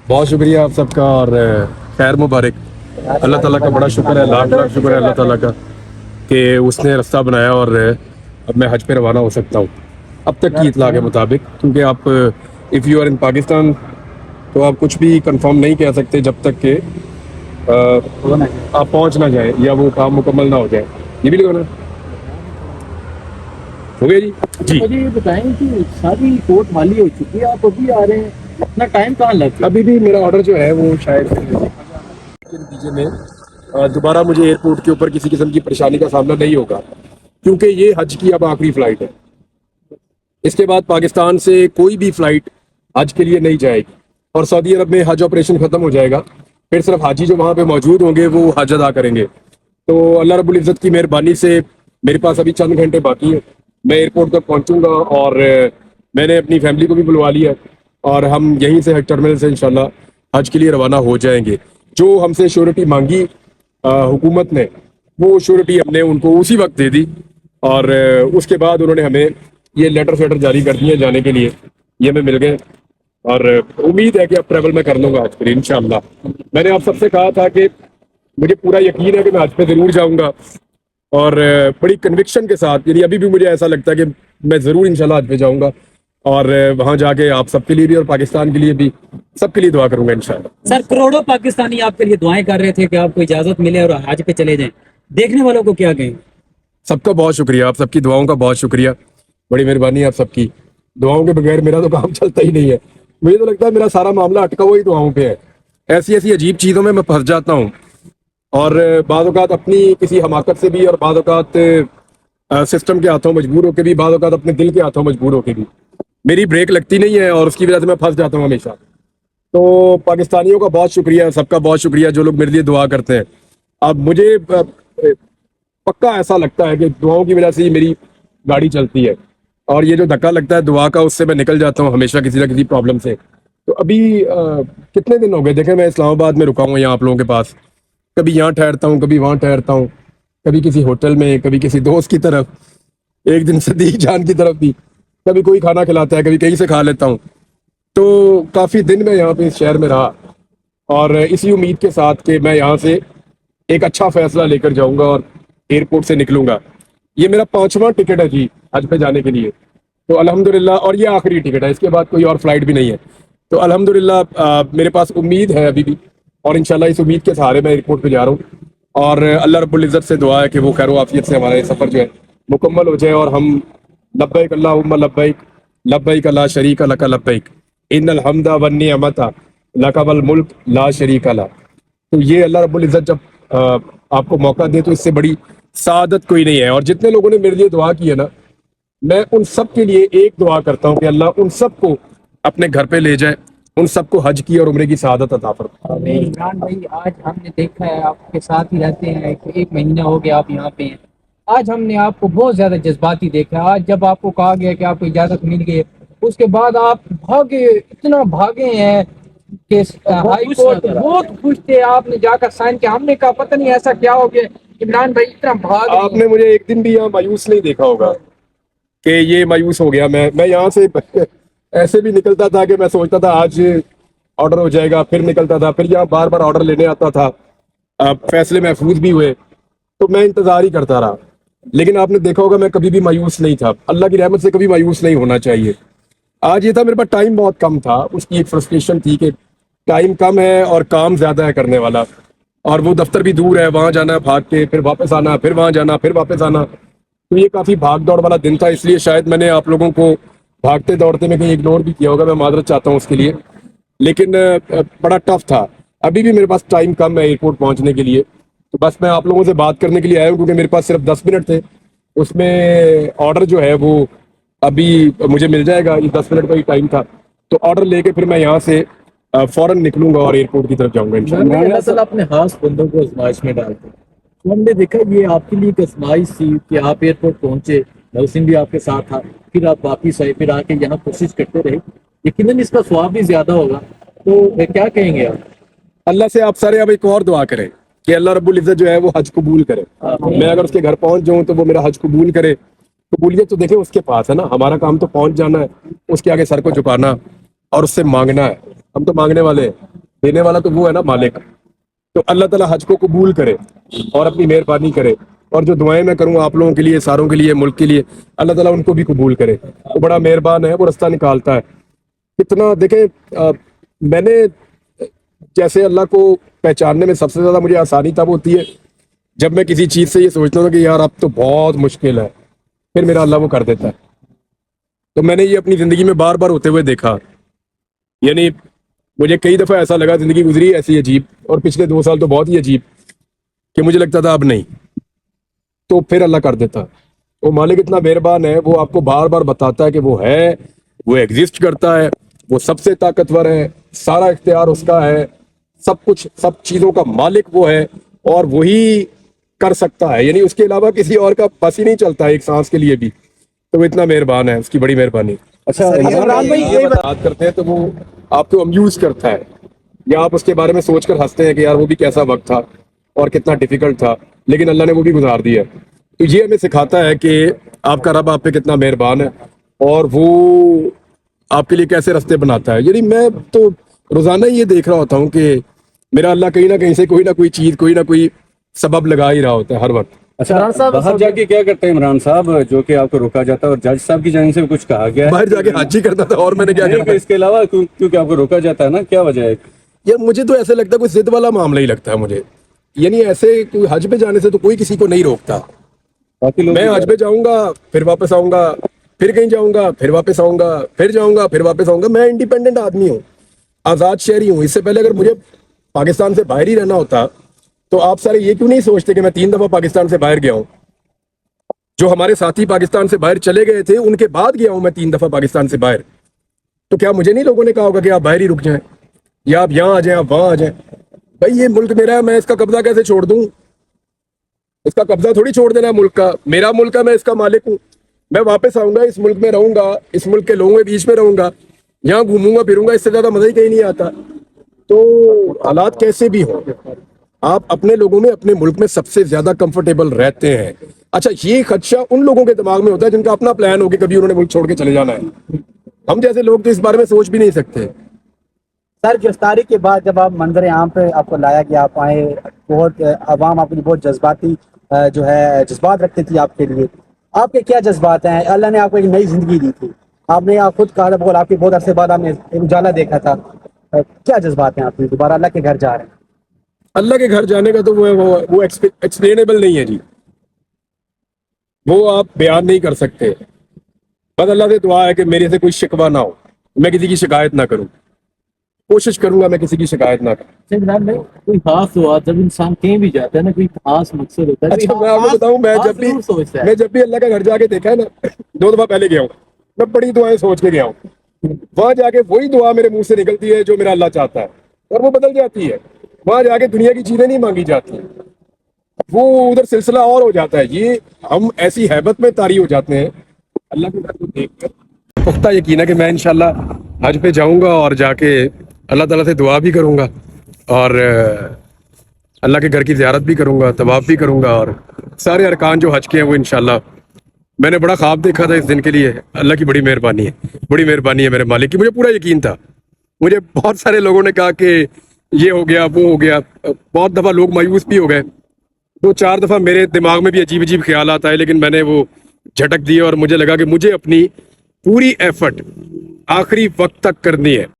बहुत शुक्रिया आप सबका और खैर मुबारक। अल्लाह ताला का बड़ा शुक्र है, लाख लाख शुक्र है अल्लाह ताला का कि उसने रास्ता बनाया और अब मैं हज पे रवाना हो सकता हूँ अब तक की इतला के मुताबिक। क्योंकि आप if you are in Pakistan तो आप कुछ भी कंफर्म नहीं कह सकते जब तक कि आप पहुँच ना जाए या वो काम मुकम्मल ना हो जाए। ये भी लिखो ना, हो गया जी। जी मुझे ये बताएं कि सारी कोर्ट खाली हो चुकी है, आप अभी आ रहे हैं, अपना टाइम कहाँ लग गया? अभी भी मेरा ऑर्डर जो है वो शायद के नतीजे में दोबारा मुझे एयरपोर्ट के ऊपर किसी किस्म की परेशानी का सामना नहीं होगा, क्योंकि ये हज की अब आखिरी फ्लाइट है। इसके बाद पाकिस्तान से कोई भी फ्लाइट हज के लिए नहीं जाएगी और सऊदी अरब में हज ऑपरेशन खत्म हो जाएगा। फिर सिर्फ हाजी जो वहाँ पे मौजूद होंगे वो हज अदा करेंगे। तो अल्लाह रब्बुल इज़्ज़त की मेहरबानी से मेरे पास अभी चंद घंटे बाकी है, मैं एयरपोर्ट तक पहुँचूंगा और मैंने अपनी फैमिली को भी बुलवा लिया और हम यहीं से हज टर्मिनल से इंशाल्लाह हज के लिए रवाना हो जाएंगे। जो हमसे श्योरिटी मांगी हुकूमत ने, वो श्योरिटी हमने उनको उसी वक्त दे दी और उसके बाद उन्होंने हमें ये लेटर फेटर जारी कर दिए जाने के लिए, ये हमें मिल गए और उम्मीद है कि अब ट्रैवल मैं कर लूँगा आज के लिए इंशाल्लाह। मैंने आप सबसे कहा था कि मुझे पूरा यकीन है कि मैं आज पे ज़रूर जाऊँगा और बड़ी कन्विक्शन के साथ, यानी अभी भी मुझे ऐसा लगता है कि मैं ज़रूर इंशाल्लाह आज पे जाऊँगा और वहाँ जाके आप सबके लिए भी और पाकिस्तान के लिए भी सबके लिए दुआ करूँगा इंशाल्लाह। सर, करोड़ों पाकिस्तानी आपके लिए दुआएं कर रहे थे कि आपको इजाजत मिले और हज पे चले जाएं, देखने वालों को क्या कहें? सबका बहुत शुक्रिया, आप सबकी दुआओं का बहुत शुक्रिया, बड़ी मेहरबानी आप सबकी। दुआओं के बगैर मेरा तो काम चलता ही नहीं है। मुझे तो लगता है मेरा सारा मामला अटका हुआ ही दुआओं पे है। ऐसी ऐसी अजीब चीज़ों में मैं फंस जाता हूँ और बाज़ औक़ात अपनी किसी हमाकत से भी और बाज़ औक़ात सिस्टम के हाथों मजबूर होकर भी, बाज़ औक़ात अपने दिल के हाथों मजबूर होकर भी मेरी ब्रेक लगती नहीं है और उसकी वजह से मैं फंस जाता हूँ हमेशा। तो पाकिस्तानियों का बहुत शुक्रिया, सबका बहुत शुक्रिया जो लोग मेरे लिए दुआ करते हैं। अब मुझे पक्का ऐसा लगता है कि दुआओं की वजह से ही मेरी गाड़ी चलती है और ये जो धक्का लगता है दुआ का, उससे मैं निकल जाता हूँ हमेशा किसी ना किसी प्रॉब्लम से। तो अभी कितने दिन हो गए, देखें मैं इस्लामाबाद में रुका हूँ यहाँ आप लोगों के पास, कभी यहाँ ठहरता हूँ, कभी वहाँ ठहरता हूँ, कभी किसी होटल में, कभी किसी दोस्त की तरफ, एक दिन सदीक जान की तरफ भी, कभी कोई खाना खिलाता है, कभी कहीं से खा लेता हूँ। तो काफ़ी दिन मैं यहाँ पे इस शहर में रहा और इसी उम्मीद के साथ कि मैं यहाँ से एक अच्छा फैसला लेकर जाऊँगा और एयरपोर्ट से निकलूँगा। ये मेरा 5वां टिकट है जी हज पे जाने के लिए, तो अल्हम्दुलिल्लाह, और ये आखिरी टिकट है, इसके बाद कोई और फ्लाइट भी नहीं है। तो अल्हम्दुलिल्लाह मेरे पास उम्मीद है अभी भी और इंशाल्लाह इस उम्मीद के सहारे मैं एयरपोर्ट पे जा रहा हूँ और अल्लाह रब्बुल इज़्ज़त से दुआ है कि वो खैर आफियत से हमारा ये सफ़र जो है मुकम्मल हो जाए और हम लब्बैक अल्लाहुम्मा लब्बैक लब्बैक ला शरीका लक लब्बैक इन्नल हम्दा वन निअमता लक वल मुल्क ला शरीका ला। तो ये अल्लाह रब्बुल इज़्ज़त जब आपको मौका दे तो इससे बड़ी सादत कोई नहीं है। और जितने लोगों ने मेरे लिए दुआ की है ना, मैं उन सब के लिए एक दुआ करता हूँ कि अल्लाह उन सब को अपने घर पे ले जाए, उन सबको हज की और उम्रे की सआदत अता फरमाए। इमरान भाई, आज हमने देखा है आपके साथ ही रहते हैं, एक महीना हो गया आप यहाँ पे हैं, आज हमने आपको बहुत ज्यादा जज्बाती देखा। आज जब आपको कहा गया कि आपको इजाजत मिल गई, उसके बाद आप भागे, इतना भागे हैं कि हाई कोर्ट बहुत खुश थे, आपने जाकर साइन किया। हमने कहा पता नहीं ऐसा क्या हो गया इमरान भाई, इतना भाग आपने मुझे एक दिन भी यहाँ मायूस नहीं देखा होगा कि ये मायूस हो गया। मैं यहाँ से ऐसे भी निकलता था कि मैं सोचता था आज ऑर्डर हो जाएगा, फिर निकलता था, फिर यहाँ बार बार ऑर्डर लेने आता था, फैसले महफूज भी हुए, तो मैं इंतजार ही करता रहा। लेकिन आपने देखा होगा मैं कभी भी मायूस नहीं था, अल्लाह की रहमत से कभी मायूस नहीं होना चाहिए। आज ये था मेरे पास टाइम बहुत कम था, उसकी एक फ्रस्ट्रेशन थी कि टाइम कम है और काम ज्यादा है करने वाला, और वो दफ्तर भी दूर है, वहाँ जाना भाग के, फिर वापस आना, फिर वहाँ जाना, फिर वापस आना। तो ये काफ़ी भाग दौड़ वाला दिन था, इसलिए शायद मैंने आप लोगों को भागते दौड़ते में कहीं इग्नोर भी किया होगा, मैं माजरत चाहता हूँ उसके लिए। लेकिन बड़ा टफ था। अभी भी मेरे पास टाइम कम है एयरपोर्ट पहुँचने के लिए, तो बस मैं आप लोगों से बात करने के लिए आया हूँ क्योंकि मेरे पास सिर्फ 10 मिनट थे। उसमें ऑर्डर जो है वो अभी मुझे मिल जाएगा, ये 10 मिनट का ही टाइम था, तो ऑर्डर लेके फिर मैं यहाँ से फौरन निकलूंगा और एयरपोर्ट की तरफ जाऊंगा इंशाल्लाह। अल्लाह ताला अपने खास बंदों को आजमाइश में डालते हैं। तो हमने देखा ये आपके लिए एक आजमाइश थी कि आप एयरपोर्ट पहुंचे, नौसिन भी आपके साथ था, फिर आप वापिस आए, फिर आके यहाँ कोशिश करते रहे, यकीनन इसका स्वाब भी ज्यादा होगा। तो क्या कहेंगे आप? अल्लाह से आप सारे अब एक और दुआ करें कि अल्लाह रब्बुल इज़्ज़त जो है वो हज कबूल करे। मैं अगर उसके घर पहुंच जाऊं तो वो मेरा हज कबूल करे। कबूलियत तो देखें उसके पास है ना, हमारा काम तो पहुंच जाना है, उसके आगे सर को झुकाना और उससे मांगना है। हम तो मांगने वाले हैं, دینے والا تو وہ ہے نا مالک. تو اللہ تعالیٰ حج کو قبول کرے اور اپنی مہربانی کرے, اور جو دعائیں میں کروں آپ لوگوں کے لیے, ساروں کے لیے, ملک کے لیے, اللہ تعالیٰ ان کو بھی قبول کرے. وہ بڑا مہربان ہے, وہ رستہ نکالتا ہے. کتنا دیکھیں, میں نے جیسے اللہ کو پہچاننے میں سب سے زیادہ مجھے آسانی تب ہوتی ہے جب میں کسی چیز سے یہ سوچتا ہوں کہ یار اب تو بہت مشکل ہے, پھر میرا اللہ وہ کر دیتا ہے. تو میں نے یہ اپنی زندگی میں بار بار ہوتے ہوئے دیکھا. یعنی مجھے کئی دفعہ ایسا لگا زندگی گزری ایسی عجیب, اور پچھلے 2 سال تو بہت ہی عجیب, کہ مجھے لگتا تھا اب نہیں, تو پھر اللہ کر دیتا. وہ مالک اتنا مہربان ہے, وہ آپ کو بار بار بتاتا ہے کہ وہ ہے, وہ ایگزسٹ کرتا ہے, وہ سب سے طاقتور ہے, سارا اختیار اس کا ہے, سب کچھ, سب چیزوں کا مالک وہ ہے, اور وہی کر سکتا ہے. یعنی اس کے علاوہ کسی اور کا بس ہی نہیں چلتا ایک سانس کے لیے بھی. تو وہ اتنا مہربان ہے, اس کی بڑی مہربانی. اچھا عمران بھائی, یہ بات کرتے ہیں تو وہ آپ کو امیوز کرتا ہے, یا آپ اس کے بارے میں سوچ کر ہنستے ہیں کہ یار وہ بھی کیسا وقت تھا اور کتنا ڈیفیکلٹ تھا, لیکن اللہ نے وہ بھی گزار دیا. تو یہ ہمیں سکھاتا ہے کہ آپ کا رب آپ پہ کتنا مہربان ہے, اور وہ آپ کے لیے کیسے راستے بناتا ہے. یعنی میں تو روزانہ یہ دیکھ رہا ہوتا ہوں کہ میرا اللہ کہیں نہ کہیں سے کوئی نہ کوئی چیز, کوئی نہ کوئی سبب لگا ہی رہا ہوتا ہے ہر وقت. اچھا, باہر جا کے کیا کرتے ہیں عمران صاحب, جو کہ آپ کو روکا جاتا ہے اور جج صاحب کی جانب سے کچھ کہا گیا ہے؟ باہر جا کے حج ہی کرتا تھا, اور میں نے کیا نہیں, کرنا. اس کے علاوہ کیونکہ آپ کو روکا جاتا ہے نا, کیا وجہ ہے؟ یار مجھے تو ایسے لگتا ہے کوئی ضد والا معاملہ ہی لگتا ہے مجھے. یعنی ایسے کوئی حج پہ جانے سے تو کوئی کسی کو نہیں روکتا. باقی لوگ میں حج پہ جاؤں گا, پھر واپس آؤں گا, پھر کہیں جاؤں گا, پھر واپس آؤں گا, پھر جاؤں گا, پھر واپس آؤں گا. میں انڈیپینڈنٹ آدمی ہوں, آزاد شہری ہوں. اس سے پہلے اگر مجھے پاکستان سے باہر ہی رہنا ہوتا تو آپ سارے یہ کیوں نہیں سوچتے کہ میں 3 دفعہ پاکستان سے باہر گیا ہوں. جو ہمارے ساتھی پاکستان سے باہر چلے گئے تھے ان کے بعد گیا ہوں میں 3 دفعہ پاکستان سے باہر. تو کیا مجھے نہیں لوگوں نے کہا ہوگا کہ آپ باہر ہی رک جائیں, یا آپ یہاں آ جائیں, آپ وہاں آ جائیں. بھائی یہ ملک میرا ہے, میں اس کا قبضہ کیسے چھوڑ دوں؟ اس کا قبضہ تھوڑی چھوڑ دینا ہے ملک کا. میرا ملک ہے, میں اس کا مالک ہوں. میں واپس آؤں گا, اس ملک میں رہوں گا, اس ملک کے لوگوں کے بیچ میں رہوں گا, یہاں گھوموں گا پھروں گا. اس سے زیادہ مزہ ہی کہیں نہیں آتا. تو حالات کیسے بھی ہوں, آپ اپنے لوگوں میں, اپنے ملک میں سب سے زیادہ کمفرٹیبل رہتے ہیں. اچھا, یہ خدشہ ان لوگوں کے دماغ میں ہوتا ہے جن کا اپنا پلان ہو کہ کبھی انہوں نے ملک چھوڑ کے چلے جانا ہے. ہم جیسے لوگ تو اس بارے میں سوچ بھی نہیں سکتے. سر, گرفتاری کے بعد جب آپ منظر عام پہ آپ کو لایا گیا, آپ آئے, بہت عوام آپ کی بہت جذباتی جو ہے جذبات رکھتی تھی آپ کے لیے. آپ کے کیا جذبات ہیں؟ اللہ نے آپ کو ایک نئی زندگی دی تھی, آپ نے آپ خود کہا تھا, آپ کے بہت عرصے بعد آپ نے اجالا دیکھا تھا. کیا جذبات ہیں آپ کے؟ دوبارہ اللہ کے گھر جا رہے ہیں. اللہ کے گھر جانے کا تو وہ ایکسپلینیبل نہیں ہے جی, وہ آپ بیان نہیں کر سکتے. بس اللہ سے دعا ہے کہ میرے سے کوئی شکوہ نہ ہو, میں کسی کی شکایت نہ کروں. کوشش کروں گا میں کسی کی شکایت نہ کروں. عمران بھائی, کوئی خاص ہوا جب انسان کہیں بھی جاتا ہے نا, کوئی خاص مقصد ہوتا ہے. اچھا, میں آپ کو بتاؤں, میں جب بھی اللہ کا گھر جا کے دیکھا ہے نا, 2 دفعہ پہلے گیا ہوں, میں بڑی دعائیں سوچ کے گیا ہوں. وہاں جا کے وہی دعا میرے منہ سے نکلتی ہے جو میرا اللہ چاہتا ہے, اور وہ بدل جاتی ہے. وہاں جا کے دنیا کی چیزیں نہیں مانگی جاتی, وہ ادھر سلسلہ اور ہو جاتا ہے. یہ ہم ایسی ہیبت میں طاری ہو جاتے ہیں اللہ کے گھر کو دیکھ کر. پختہ یقین ہے کہ میں انشاءاللہ حج پہ جاؤں گا, اور جا کے اللہ تعالیٰ سے دعا بھی کروں گا, اور اللہ کے گھر کی زیارت بھی کروں گا, طواف بھی کروں گا, اور سارے ارکان جو حج کے ہیں وہ انشاءاللہ. میں نے بڑا خواب دیکھا تھا اس دن کے لیے. اللہ کی بڑی مہربانی ہے, بڑی مہربانی ہے میرے مالک کی. مجھے پورا یقین تھا. مجھے بہت سارے لوگوں نے کہا کہ یہ ہو گیا, وہ ہو گیا. بہت دفعہ لوگ مایوس بھی ہو گئے. 2-4 دفعہ میرے دماغ میں بھی عجیب عجیب خیالات آئے, لیکن میں نے وہ جھٹک دیے, اور مجھے لگا کہ مجھے اپنی پوری ایفرٹ آخری وقت تک کرنی ہے.